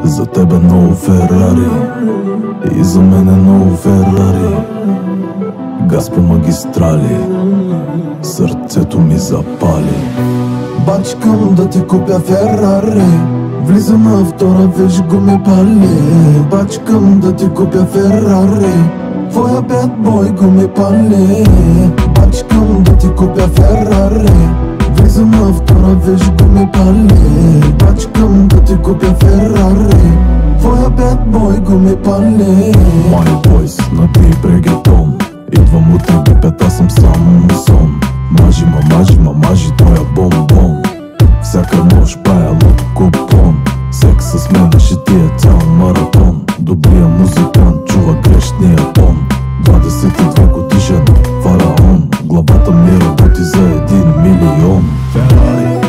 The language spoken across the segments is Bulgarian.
За тебе ново Ферари и за мене ново Ферари. Газ по магистрали, сърцето ми запали. Бачкам да ти купя Ферари, влизам на втора, виж гуми пали. Бачкам да ти купя Ферари, твоя бед бой гуми пали. Бачкам да ти купя Ферари, влизам на втора, виж гуми пали. Бачкам да ти купя Ферари, твоя бед бой гуми пали. My boys на ти брегетон, идвам от Египет, аз съм само мусон. Мажи, тоя бомбон. Всяка нощ пая лук купон. Секс с мен ще ти е цял маратон. Добрия музикант чува грешния тон. 22 годишен фараон, главата ми работи за 1 милион. Ферари,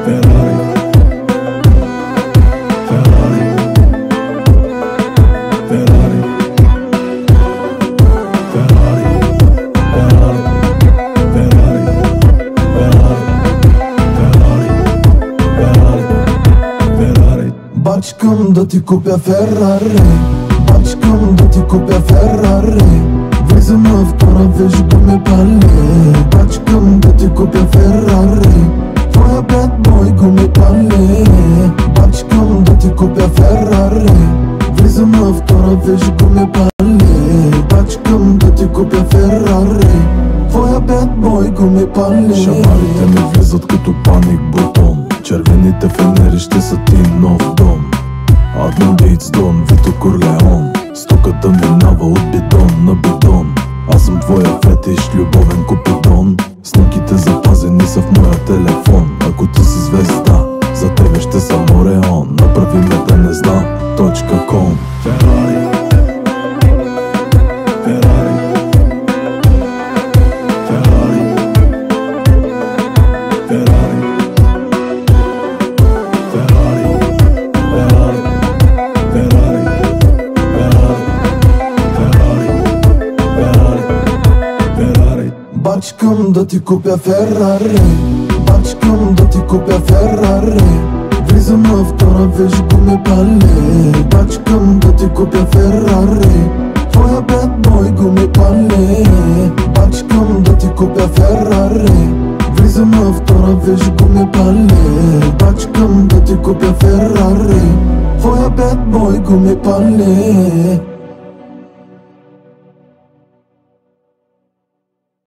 Ферари, Ферари, Ферари, Ферари, Ферари, Ферари, Ферари, Ферари, Ферари. Бачкам да ти купя Ферари, бачкам да ти купя Ферари, влизам на втора, виж гуми пали. Бачкам да ти купя Ферари, твоя бед бой гуми пали. Бачкам да ти купя Ферари, влизам на втора, виж гуми пали. Бачкам да ти купя Ферари, твоя бед бой гуми пали. Шамарите ми влизат като паник бутон, червените фенери ще са ти нов дом. Админ Дейтс Дон, Вито Корлеон, стоката минава от бидон на бидон. Аз съм твоя фетиш, любовен купидон. Снимките запазени са в моя телефон. Ако ти си звезда, за тебе ще съм Ореон. Направи ме да не знам .com. Ферари, Ферари, Ферари, Ферари, Ферари, Ферари, Ферари, Ферари, Ферари, Ферари. Бачкам да ти купя Ферари, бачкам да ти купя Ферари, влизам на втора, виж гуми пали. Бачкам да ти купя Ферари, твоя бед бой гуми пали. Бачкам да ти купя Ферари, влизам на втора, виж гуми пали. Бачкам да ти купя Ферари, твоя бед бой гуми пали.